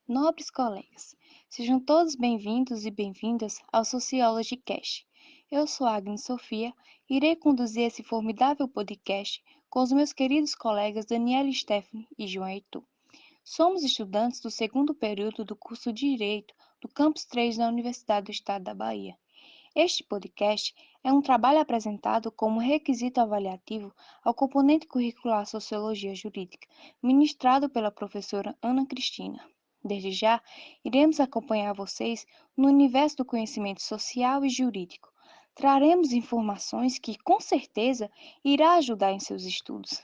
Nobres colegas, sejam todos bem-vindos e bem-vindas ao Sociology Cast. Eu sou Agnes Sofia e irei conduzir esse formidável podcast com os meus queridos colegas Daniela Stephanie e João Heitor. Somos estudantes do segundo período do curso de Direito do Campus 3 da Universidade do Estado da Bahia. Este podcast é um trabalho apresentado como requisito avaliativo ao componente curricular Sociologia Jurídica, ministrado pela professora Ana Cristina. Desde já, iremos acompanhar vocês no universo do conhecimento social e jurídico. Traremos informações que, com certeza, irá ajudar em seus estudos.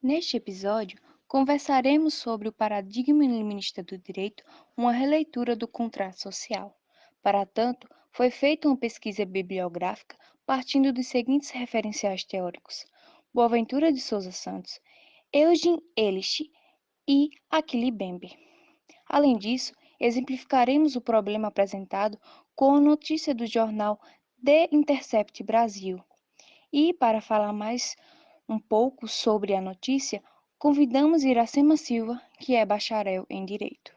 Neste episódio, conversaremos sobre o paradigma iluminista do direito, uma releitura do contrato social. Para tanto, foi feita uma pesquisa bibliográfica partindo dos seguintes referenciais teóricos: Boaventura de Souza Santos, Eugen Elich e Achille Mbembe. Além disso, exemplificaremos o problema apresentado com a notícia do jornal The Intercept Brasil. E, para falar mais um pouco sobre a notícia, convidamos Iracema Silva, que é bacharel em Direito.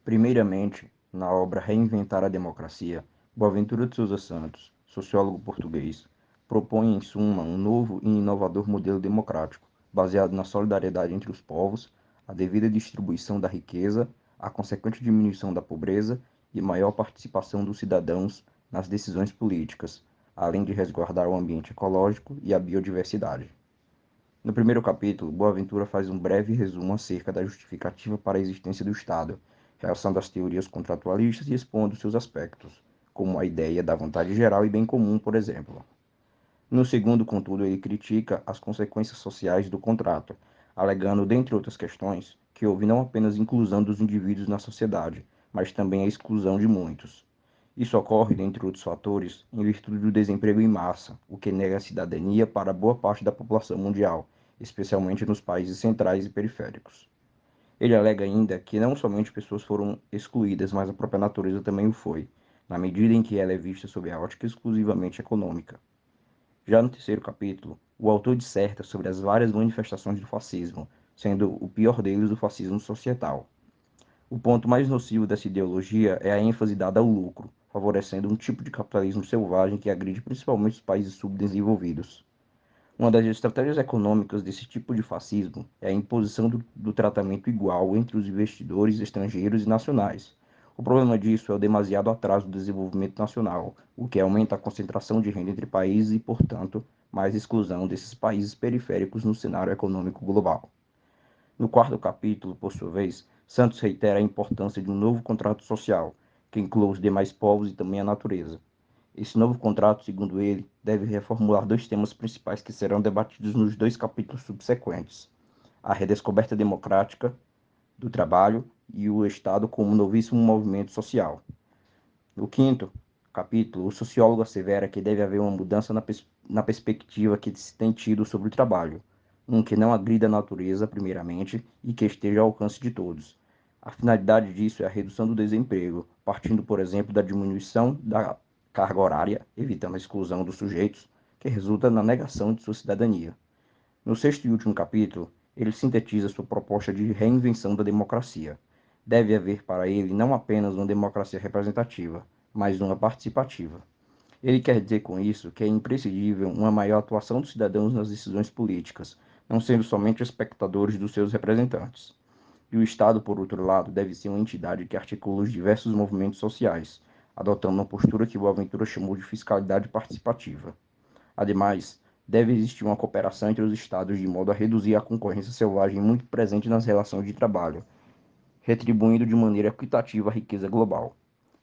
Primeiramente, na obra Reinventar a Democracia, Boaventura de Souza Santos, sociólogo português, propõe em suma um novo e inovador modelo democrático, baseado na solidariedade entre os povos, a devida distribuição da riqueza, a consequente diminuição da pobreza e maior participação dos cidadãos nas decisões políticas, além de resguardar o ambiente ecológico e a biodiversidade. No primeiro capítulo, Boaventura faz um breve resumo acerca da justificativa para a existência do Estado, realçando as teorias contratualistas e expondo seus aspectos, como a ideia da vontade geral e bem comum, por exemplo. No segundo, contudo, ele critica as consequências sociais do contrato, alegando, dentre outras questões, que houve não apenas inclusão dos indivíduos na sociedade, mas também a exclusão de muitos. Isso ocorre, dentre outros fatores, em virtude do desemprego em massa, o que nega a cidadania para boa parte da população mundial, especialmente nos países centrais e periféricos. Ele alega ainda que não somente pessoas foram excluídas, mas a própria natureza também o foi, na medida em que ela é vista sob a ótica exclusivamente econômica. Já no terceiro capítulo, o autor disserta sobre as várias manifestações do fascismo, sendo o pior deles o fascismo societal. O ponto mais nocivo dessa ideologia é a ênfase dada ao lucro, favorecendo um tipo de capitalismo selvagem que agride principalmente os países subdesenvolvidos. Uma das estratégias econômicas desse tipo de fascismo é a imposição do tratamento igual entre os investidores estrangeiros e nacionais. O problema disso é o demasiado atraso do desenvolvimento nacional, o que aumenta a concentração de renda entre países e, portanto, mais exclusão desses países periféricos no cenário econômico global. No quarto capítulo, por sua vez, Santos reitera a importância de um novo contrato social, que inclua os demais povos e também a natureza. Esse novo contrato, segundo ele, deve reformular dois temas principais que serão debatidos nos dois capítulos subsequentes: a redescoberta democrática do trabalho e o Estado como novíssimo movimento social. No quinto capítulo, o sociólogo assevera que deve haver uma mudança na perspectiva que se tem tido sobre o trabalho, que não agrida a natureza, primeiramente, e que esteja ao alcance de todos. A finalidade disso é a redução do desemprego, partindo, por exemplo, da diminuição da carga horária, evitando a exclusão dos sujeitos, que resulta na negação de sua cidadania. No sexto e último capítulo, ele sintetiza sua proposta de reinvenção da democracia. Deve haver para ele não apenas uma democracia representativa, mas uma participativa. Ele quer dizer com isso que é imprescindível uma maior atuação dos cidadãos nas decisões políticas, não sendo somente espectadores dos seus representantes. E o Estado, por outro lado, deve ser uma entidade que articula os diversos movimentos sociais, adotando uma postura que Boaventura chamou de fiscalidade participativa. Ademais, deve existir uma cooperação entre os Estados de modo a reduzir a concorrência selvagem muito presente nas relações de trabalho, retribuindo de maneira equitativa a riqueza global.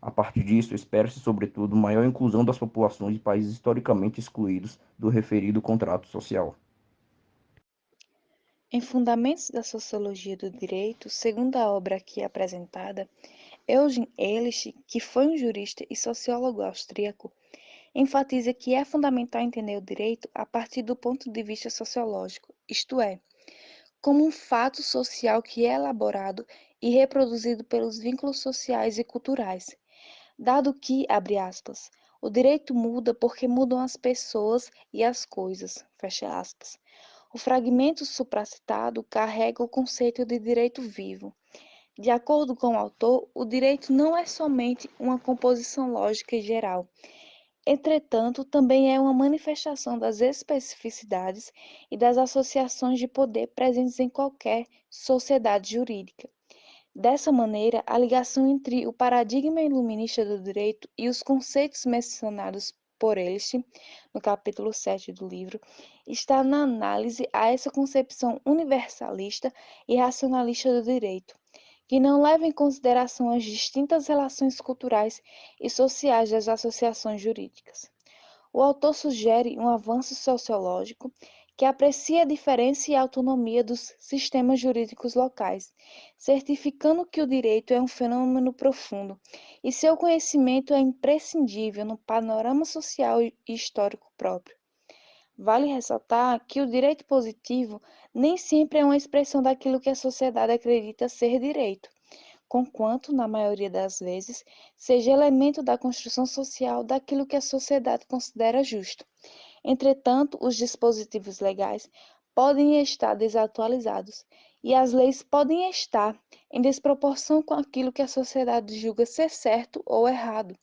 A partir disso, espera-se, sobretudo, maior inclusão das populações de países historicamente excluídos do referido contrato social. Em Fundamentos da Sociologia do Direito, segundo a obra aqui apresentada, Eugen Elich, que foi um jurista e sociólogo austríaco, enfatiza que é fundamental entender o direito a partir do ponto de vista sociológico, isto é, como um fato social que é elaborado e reproduzido pelos vínculos sociais e culturais, dado que, abre aspas, o direito muda porque mudam as pessoas e as coisas, fecha aspas. O fragmento supracitado carrega o conceito de direito vivo. De acordo com o autor, o direito não é somente uma composição lógica e geral. Entretanto, também é uma manifestação das especificidades e das associações de poder presentes em qualquer sociedade jurídica. Dessa maneira, a ligação entre o paradigma iluminista do direito e os conceitos mencionados por este, no capítulo 7 do livro, está na análise a essa concepção universalista e racionalista do direito, que não leva em consideração as distintas relações culturais e sociais das associações jurídicas. O autor sugere um avanço sociológico que aprecia a diferença e a autonomia dos sistemas jurídicos locais, certificando que o direito é um fenômeno profundo e seu conhecimento é imprescindível no panorama social e histórico próprio. Vale ressaltar que o direito positivo nem sempre é uma expressão daquilo que a sociedade acredita ser direito, conquanto, na maioria das vezes, seja elemento da construção social daquilo que a sociedade considera justo. Entretanto, os dispositivos legais podem estar desatualizados e as leis podem estar em desproporção com aquilo que a sociedade julga ser certo ou errado.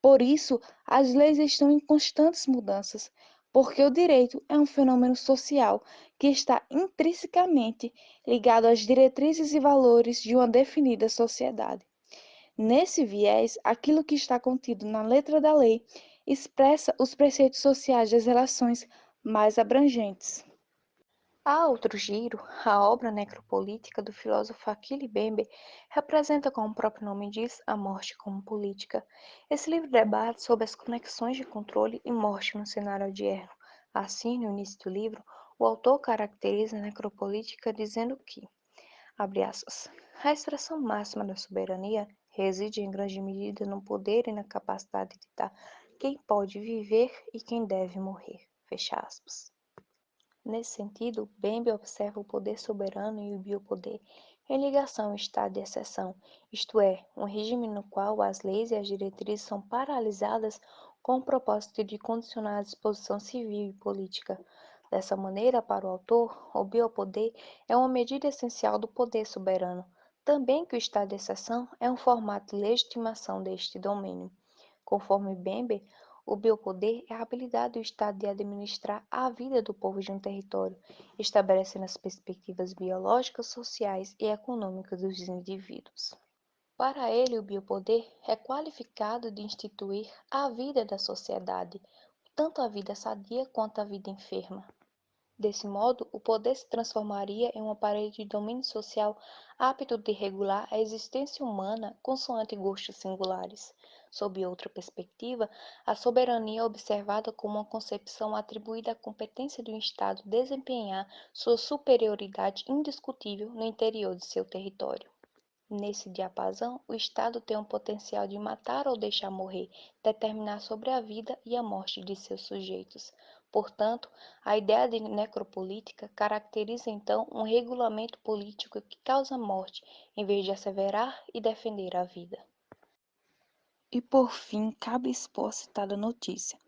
Por isso, as leis estão em constantes mudanças, porque o direito é um fenômeno social que está intrinsecamente ligado às diretrizes e valores de uma definida sociedade. Nesse viés, aquilo que está contido na letra da lei expressa os preceitos sociais das relações mais abrangentes. A outro giro, a obra necropolítica do filósofo Achille Mbembe representa, como o próprio nome diz, a morte como política. Esse livro debate sobre as conexões de controle e morte no cenário odierno. Assim, no início do livro, o autor caracteriza a necropolítica dizendo que, abre aspas, a expressão máxima da soberania reside em grande medida no poder e na capacidade de ditar quem pode viver e quem deve morrer, fecha aspas. Nesse sentido, Bembe observa o poder soberano e o biopoder em ligação ao estado de exceção, isto é, um regime no qual as leis e as diretrizes são paralisadas com o propósito de condicionar a disposição civil e política. Dessa maneira, para o autor, o biopoder é uma medida essencial do poder soberano, também que o estado de exceção é um formato de legitimação deste domínio. Conforme Bembe, o biopoder é a habilidade do Estado de administrar a vida do povo de um território, estabelecendo as perspectivas biológicas, sociais e econômicas dos indivíduos. Para ele, o biopoder é qualificado de instituir a vida da sociedade, tanto a vida sadia quanto a vida enferma. Desse modo, o poder se transformaria em um aparelho de domínio social apto de regular a existência humana consoante gostos singulares. Sob outra perspectiva, a soberania é observada como uma concepção atribuída à competência do Estado desempenhar sua superioridade indiscutível no interior de seu território. Nesse diapasão, o Estado tem um potencial de matar ou deixar morrer, determinar sobre a vida e a morte de seus sujeitos. Portanto, a ideia de necropolítica caracteriza então um regulamento político que causa morte, em vez de asseverar e defender a vida. E por fim, cabe expor a citada notícia.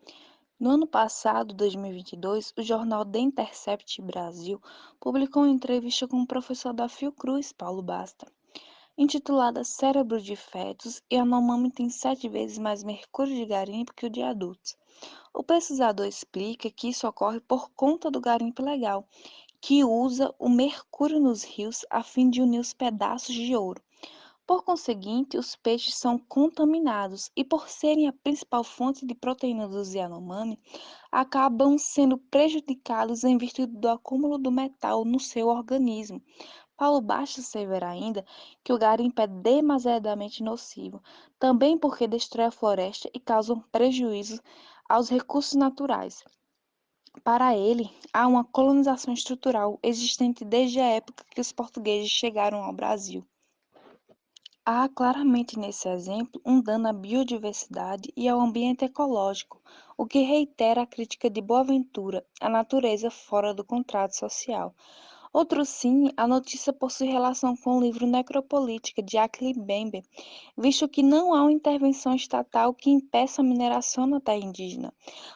No ano passado, 2022, o jornal The Intercept Brasil publicou uma entrevista com o professor da Fiocruz, Paulo Basta, intitulada Cérebro de Fetos e Yanomami tem 7 vezes mais mercúrio de garimpo que o de adultos. O pesquisador explica que isso ocorre por conta do garimpo ilegal, que usa o mercúrio nos rios a fim de unir os pedaços de ouro. Por conseguinte, os peixes são contaminados e, por serem a principal fonte de proteína dos Yanomami, acabam sendo prejudicados em virtude do acúmulo do metal no seu organismo. Paulo Bastos assevera ainda que o garimpo é demasiadamente nocivo, também porque destrói a floresta e causa um prejuízo aos recursos naturais. Para ele, há uma colonização estrutural existente desde a época que os portugueses chegaram ao Brasil. Há claramente nesse exemplo um dano à biodiversidade e ao ambiente ecológico, o que reitera a crítica de Boaventura à natureza fora do contrato social. Outro sim, a notícia possui relação com o livro Necropolítica, de Ackley Bembe, visto que não há uma intervenção estatal que impeça a mineração na terra indígena.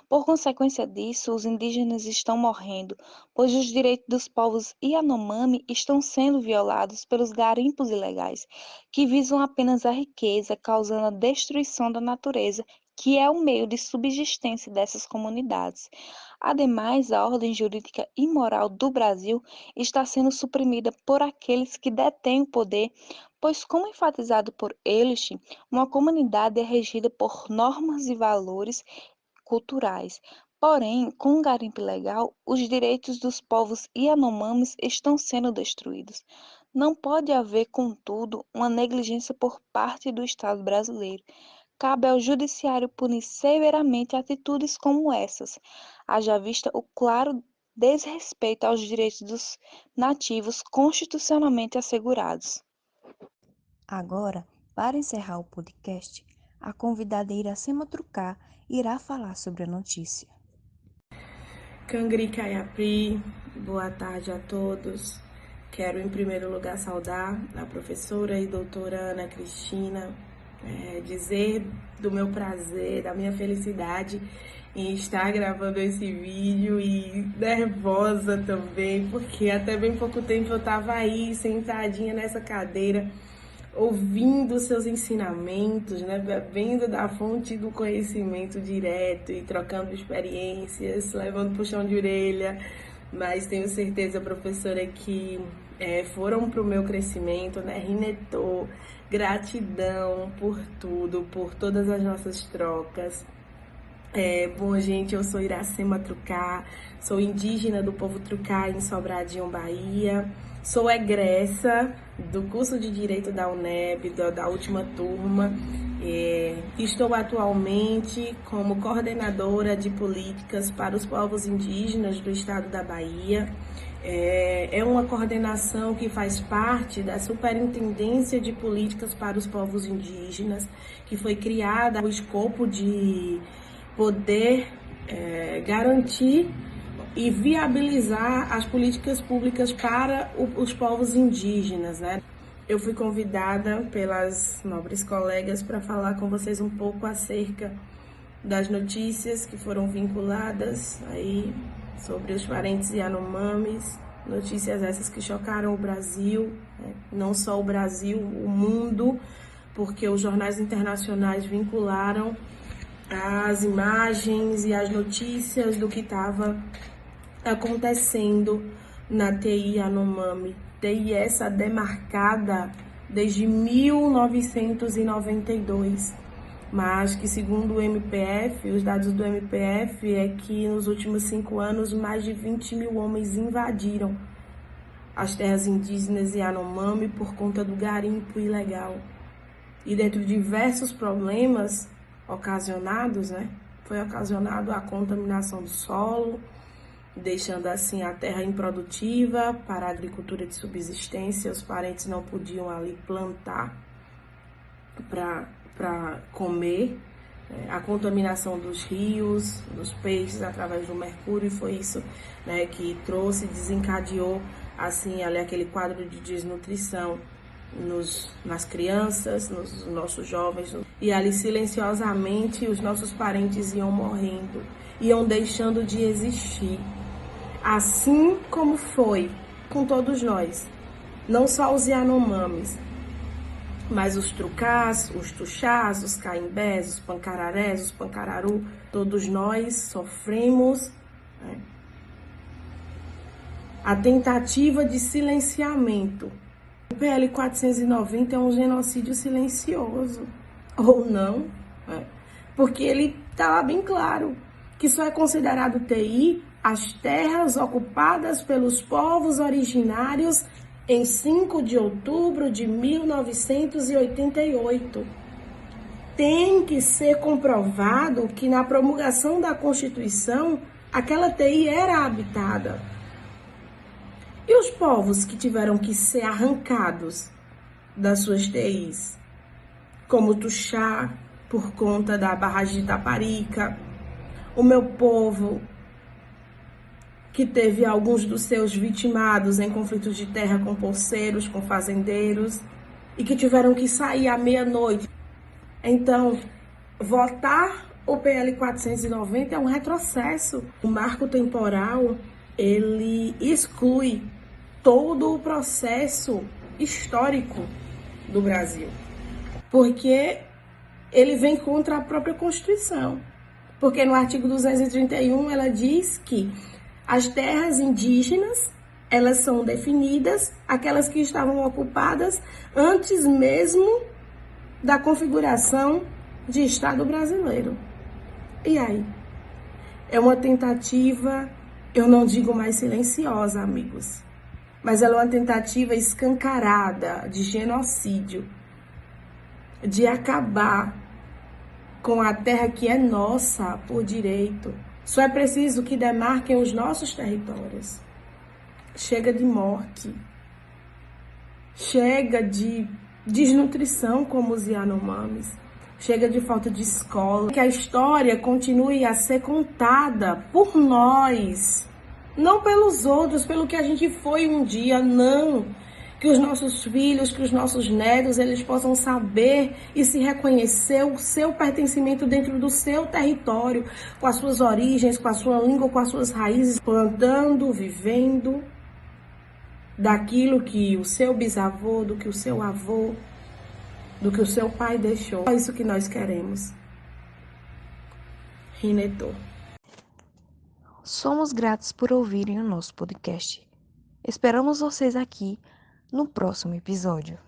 Por consequência disso, os indígenas estão morrendo, pois os direitos dos povos Yanomami estão sendo violados pelos garimpos ilegais, que visam apenas a riqueza, causando a destruição da natureza, que é o meio de subsistência dessas comunidades. Ademais, a ordem jurídica e moral do Brasil está sendo suprimida por aqueles que detêm o poder, pois, como enfatizado por Ehrlich, uma comunidade é regida por normas e valores culturais. Porém, com o garimpo ilegal, os direitos dos povos Yanomamis estão sendo destruídos. Não pode haver, contudo, uma negligência por parte do Estado brasileiro. Cabe ao Judiciário punir severamente atitudes como essas, haja vista o claro desrespeito aos direitos dos nativos constitucionalmente assegurados. Agora, para encerrar o podcast, a convidada Iracema Trucá irá falar sobre a notícia. Cangri Caiapri, boa tarde a todos. Quero, em primeiro lugar, saudar a professora e doutora Ana Cristina, dizer do meu prazer, da minha felicidade em estar gravando esse vídeo e nervosa também, porque até bem pouco tempo eu estava aí, sentadinha nessa cadeira, ouvindo seus ensinamentos, né, bebendo da fonte do conhecimento direto e trocando experiências, levando puxão de orelha, mas tenho certeza, professora, que foram para o meu crescimento, né, Rinetô, gratidão por tudo, por todas as nossas trocas. Bom, gente, eu sou Iracema Trucá, sou indígena do povo Trucá em Sobradinho, Bahia. Sou egressa do curso de Direito da UNEB, da última turma. Estou atualmente como coordenadora de políticas para os povos indígenas do estado da Bahia. É uma coordenação que faz parte da Superintendência de Políticas para os Povos Indígenas, que foi criada com o escopo de poder garantir e viabilizar as políticas públicas para os povos indígenas, né? Eu fui convidada pelas nobres colegas para falar com vocês um pouco acerca das notícias que foram vinculadas aí sobre os parentes Yanomamis, notícias essas que chocaram o Brasil, né? Não só o Brasil, o mundo, porque os jornais internacionais vincularam as imagens e as notícias do que estava acontecendo na TI Yanomami. TI essa demarcada desde 1992, mas que, segundo o MPF, os dados do MPF é que nos últimos 5 anos mais de 20 mil homens invadiram as terras indígenas Yanomami por conta do garimpo ilegal. E dentro de diversos problemas ocasionados, né, foi ocasionado a contaminação do solo, deixando assim a terra improdutiva para a agricultura de subsistência. Os parentes não podiam ali plantar para comer. A contaminação dos rios, dos peixes através do mercúrio, foi isso, né, que trouxe, desencadeou assim ali aquele quadro de desnutrição nas crianças, nos nossos jovens, e ali silenciosamente os nossos parentes iam morrendo, iam deixando de existir. Assim como foi com todos nós, não só os Yanomamis, mas os Trucás, os Tuxás, os Caimbés, os Pancararés, os Pancararu, todos nós sofremos, né, a tentativa de silenciamento. O PL 490 é um genocídio silencioso, ou não, né? Porque ele está lá bem claro que só é considerado TI as terras ocupadas pelos povos originários em 5 de outubro de 1988. Tem que ser comprovado que na promulgação da Constituição aquela TI era habitada. E os povos que tiveram que ser arrancados das suas TIs, como o Tuxá, por conta da barragem de Itaparica, o meu povo, que teve alguns dos seus vitimados em conflitos de terra com poceiros, com fazendeiros, e que tiveram que sair à meia-noite. Então, votar o PL 490 é um retrocesso. O marco temporal, ele exclui todo o processo histórico do Brasil, porque ele vem contra a própria Constituição. Porque no artigo 231 ela diz que as terras indígenas, elas são definidas, aquelas que estavam ocupadas antes mesmo da configuração de Estado brasileiro. E aí? É uma tentativa, eu não digo mais silenciosa, amigos, mas ela é uma tentativa escancarada de genocídio, de acabar com a terra que é nossa por direito. Só é preciso que demarquem os nossos territórios. Chega de morte. Chega de desnutrição como os Yanomamis. Chega de falta de escola. Que a história continue a ser contada por nós. Não pelos outros, pelo que a gente foi um dia, não. Que os nossos filhos, que os nossos netos, eles possam saber e se reconhecer o seu pertencimento dentro do seu território, com as suas origens, com a sua língua, com as suas raízes, plantando, vivendo daquilo que o seu bisavô, do que o seu avô, do que o seu pai deixou. É isso que nós queremos. Rinetô. Somos gratos por ouvirem o nosso podcast. Esperamos vocês aqui no próximo episódio.